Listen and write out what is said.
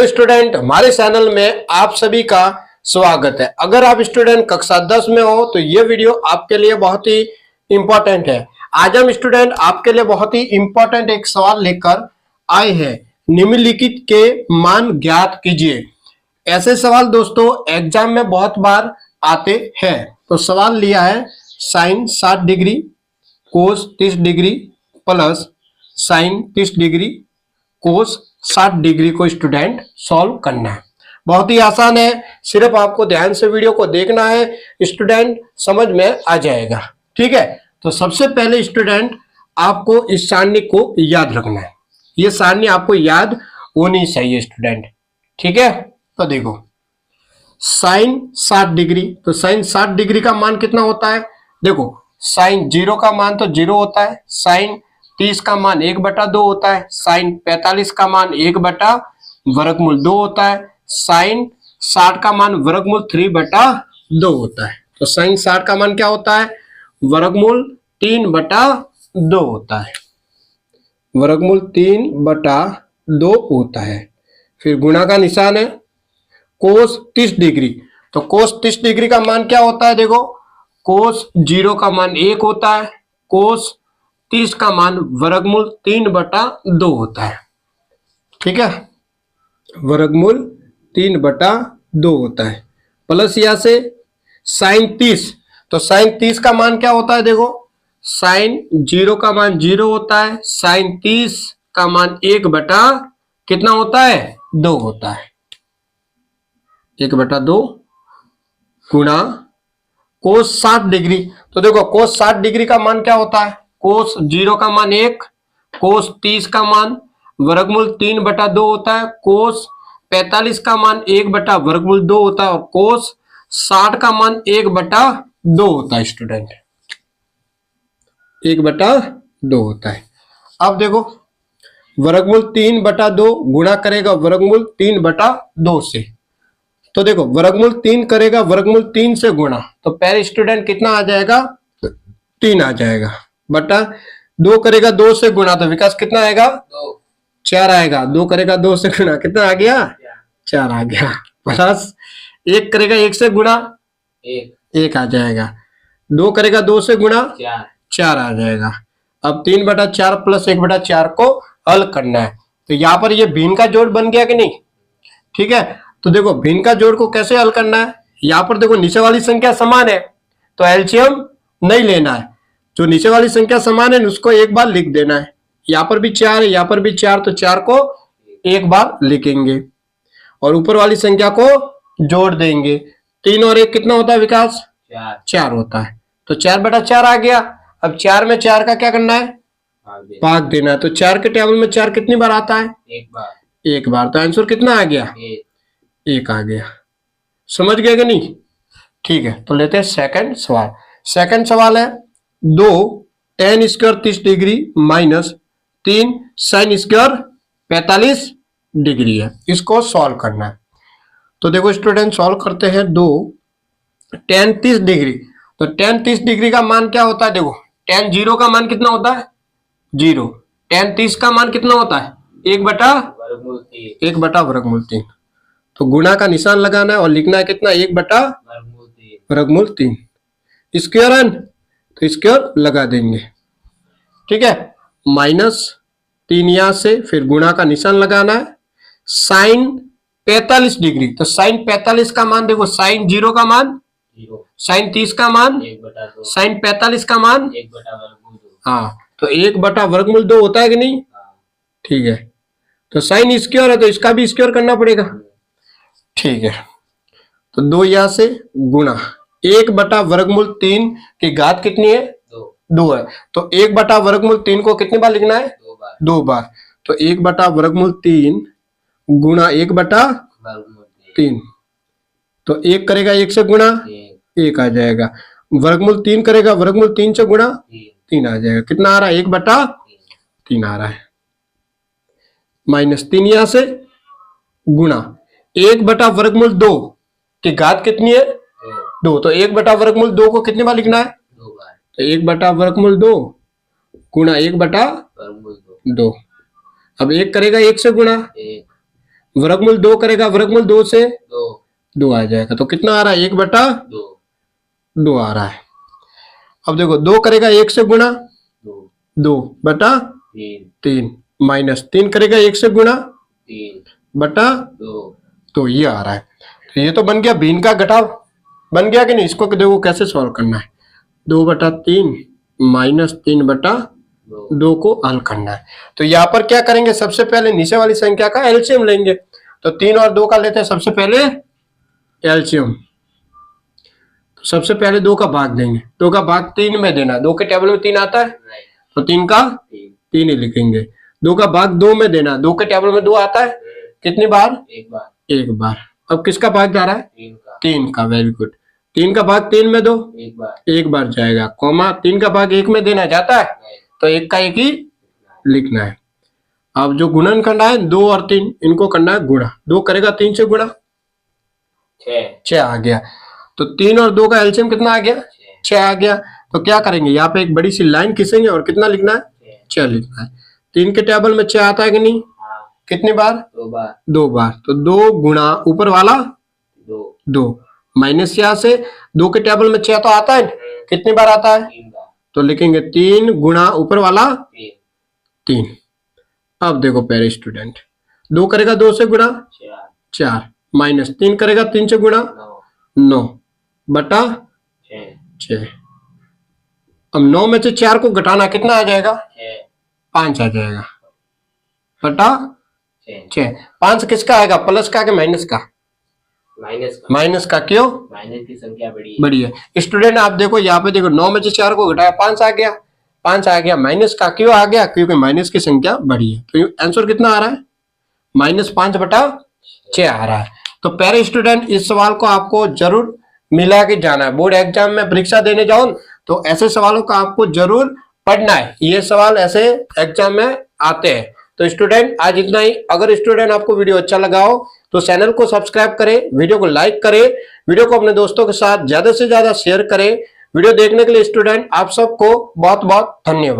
तो स्टूडेंट, हमारे चैनल में आप सभी का स्वागत है। अगर आप स्टूडेंट कक्षा 10 में हो तो ये वीडियो आपके लिए बहुत ही इंपॉर्टेंट है। आज हम स्टूडेंट आपके लिए बहुत ही इंपॉर्टेंट एक सवाल लेकर आए हैं। निम्नलिखित के मान ज्ञात कीजिए। ऐसे सवाल दोस्तों एग्जाम में बहुत बार आते हैं। तो सवाल लिया है sine 60 degree cos 30 degree plus sine 30 degree cos 60 degree को स्टूडेंट सॉल्व करना है। बहुत ही आसान है, सिर्फ आपको ध्यान से वीडियो को देखना है, स्टूडेंट समझ में आ जाएगा। ठीक है, तो सबसे पहले स्टूडेंट आपको इस सारणी को याद रखना है। ये सारणी आपको याद होनी चाहिए स्टूडेंट। ठीक है, तो देखो साइन 60 डिग्री, तो साइन 60 डिग्री का मान कितना होता है? देखो साइन 0 का मान तो 0 होता है, साइन 30 का मान 1/2 होता है, साइन 45 का मान 1/वर्गमूल 2 होता है, साइन 60 का मान वर्गमूल 3/2 होता है। तो साइन 60 का मान क्या होता है? वर्गमूल 3/2 होता है, वर्गमूल 3/2 होता है। फिर गुणा का निशान है। कोस 30 डिग्री, तो कोस 30 डिग्री का मान क्या होता है? देखो कोस 0 का मान 1 होता है, कोस 30 का मान वर्गमूल 3/2 होता है। ठीक है, वर्गमूल 3/2 होता है। प्लस यहां से साइन 30, तो साइन 30 का मान क्या होता है? देखो साइन 0 का मान 0 होता है, साइन 30 का मान 1/ कितना होता है? 2 होता है, 1/2 गुणा कोस 60 डिग्री। तो देखो कोस 60 डिग्री का मान क्या होता है? कोस 0 का मान 1, कोस 30 का मान वर्गमूल 3/2 होता है, कोस 45 का मान 1/वर्गमूल 2 होता है और कोस 60 का मान 1/2 होता है स्टूडेंट, 1/2 होता है। अब देखो वर्गमूल 3/2 गुणा करेगा वर्गमूल 3/2 से, तो देखो वर्गमूल 3 करेगा वर्गमूल 3 से गुणा, तो पहले स्टूडेंट कितना आ जाएगा? 3 आ जाएगा, बटा 2 करेगा 2 से गुणा, तो विकास कितना आएगा? 4 आएगा। 2 करेगा 2 से गुणा, कितना आ गया? 4 आ गया। प्लस 1 करेगा 1 से गुणा, 1 आ जाएगा। 2 करेगा 2 से गुणा, 4 आ जाएगा। अब 3/4 प्लस 1/4 को हल करना है। तो यहाँ पर ये भिन्न का जोड़ बन गया कि नहीं? ठीक है, तो देखो भिन्न का जोड़ को कैसे हल करना है। यहाँ पर देखो नीचे वाली संख्या समान है तो एलसीएम नहीं लेना है, जो नीचे वाली संख्या समान है उसको एक बार लिख देना है। यहाँ पर भी 4 है, यहाँ पर भी 4, तो 4 को एक बार लिखेंगे और ऊपर वाली संख्या को जोड़ देंगे। 3 और 1 कितना होता है विकास? 4 होता है, तो 4/4 आ गया। अब 4 में 4 का क्या करना है? भाग देना है। तो 4 के टेबल में 4 कितनी बार आता है? एक बार। तो आंसर कितना आ गया? 1 आ गया। समझ गए कि नहीं? ठीक है, तो लेते हैं सेकंड सवाल। सेकंड सवाल है 2 tan square 30 degree minus 3 sine square 45 degree है, इसको सॉल्व करना है। तो देखो स्टूडेंट सॉल्व करते हैं। 2 tan 30 डिग्री, तो tan 30 डिग्री का मान क्या होता है? देखो tan 0 का मान कितना होता है? 0। tan 30 का मान कितना होता है? 1/वर्गमूल 3। तो गुणा का निशान लगाना है और लिखना है कितना? 1/वर्गमूल 3। स्क्वायर है तो स्क्वायर लगा देंगे। ठीक है, -3 यहां से, फिर गुणा का निशान लगाना है। साइन 45 डिग्री, तो साइन 45 का मान देखो साइन 0 का मान 0, साइन 30 का मान 1/2, साइन 45 का मान 1/2। हाँ, तो 1/वर्गमूल 2 होता है कि नहीं? ठीक है, तो साइन स्क्वायर है तो इसका भी स्क्वायर करना पड़ेगा। ठीक है, तो 2 यहां से गुणा 1/वर्गमूल 3 की घात कितनी है? 2 है, तो 1/वर्गमूल 3 को कितनी बार लिखना है? 2 बार। तो 1/वर्गमूल 3 गुणा 1/3, तो 1 करेगा 1 से गुणा, 1 आ जाएगा। वर्गमूल 3 करेगा वर्गमूल 3 से गुणा, 3 आ जाएगा। कितना आ रहा है? 1/3 आ रहा है। -3 यहां से गुणा 1/वर्गमूल 2 की घात कितनी है? 2। तो 1/वर्गमूल 2 को कितनी बार लिखना है? 2 बार। तो 1/वर्गमूल 2 गुणा 1/2। अब 1 करेगा 1 से गुणा, वर्गमूल 2 करेगा, वर्गमूल 2 से 2 आ जाएगा, तो कितना आ रहा है 1/2 2 आ रहा है। अब देखो 2 करेगा 1 से गुणा 2/3 माइनस 3 करेगा 1 से गुणा 3/2, तो ये आ रहा है। तो ये तो बन गया भिन्न का घटाव, बन गया कि नहीं। इसको देखो कैसे सॉल्व करना है, 2/3 माइनस 3/2 को हल करना है। तो यहाँ पर क्या करेंगे, सबसे पहले नीचे वाली संख्या का एलसीएम लेंगे। तो 3 और 2 का लेते हैं सबसे पहले एलसीएम। तो सबसे पहले 2 का भाग देंगे, 2 का भाग 3 में देना, 2 के टेबल में 3 आता है तो 3 का 3 ही लिखेंगे। 2 का भाग 2 में देना, 2 के टेबल में 2 आता है, कितनी बार, एक बार। अब किसका भाग जा रहा है, 3 का, वेरी गुड। 3 का भाग 3 में दो, एक बार जाएगा, कॉमा 3 का भाग 1 में देना जाता है तो 1 का 1 ही लिखना है। अब जो गुणन करना है 2 और 3 इनको करना है गुणा, 2 करेगा 3 से गुणा 6 आ गया। तो 3 और 2 का एलसीएम कितना आ गया, 6 आ गया। तो क्या करेंगे, यहाँ पे एक बड़ी सी लाइन खींचेंगे और कितना लिखना है, 6 लिखना है। 3 के टेबल में 6 आता है कि नहीं, कितनी बार, 2 बार। तो 2 गुणा ऊपर वाला 2 माइनस यहाँ से 2 के टेबल में 6 तो आता है, कितनी बार आता है, तो लिखेंगे 3 गुणा ऊपर वाला 3। अब देखो प्यारे स्टूडेंट, 2 करेगा 2 से गुणा 4 माइनस 3 करेगा 3 से गुणा 9/6। अब 9 में से 4 को घटाना कितना आ जाएगा, 5 आ जाएगा बटा 6। 5 किसका आएगा, प्लस का कि माइनस का, माइनस का। क्यों, माइनस की संख्या बड़ी है। स्टूडेंट आप देखो यहाँ पे देखो 9 में से 4 को घटाया 5 आ गया, 5 आ गया। माइनस का क्यों आ गया, क्योंकि माइनस की संख्या बड़ी है। तो आंसर कितना आ रहा है, -5/6 आ रहा है। तो प्यारे स्टूडेंट इस सवाल को आपको जरूर मिला के जाना है। बोर्ड एग्जाम में परीक्षा देने जाओ तो ऐसे सवालों का आपको जरूर पढ़ना है, ये सवाल ऐसे एग्जाम में आते हैं। तो स्टूडेंट आज इतना ही। अगर स्टूडेंट आपको वीडियो अच्छा लगा हो तो चैनल को सब्सक्राइब करें, वीडियो को लाइक करें, वीडियो को अपने दोस्तों के साथ ज्यादा से ज्यादा शेयर करें। वीडियो देखने के लिए स्टूडेंट आप सबको बहुत बहुत धन्यवाद।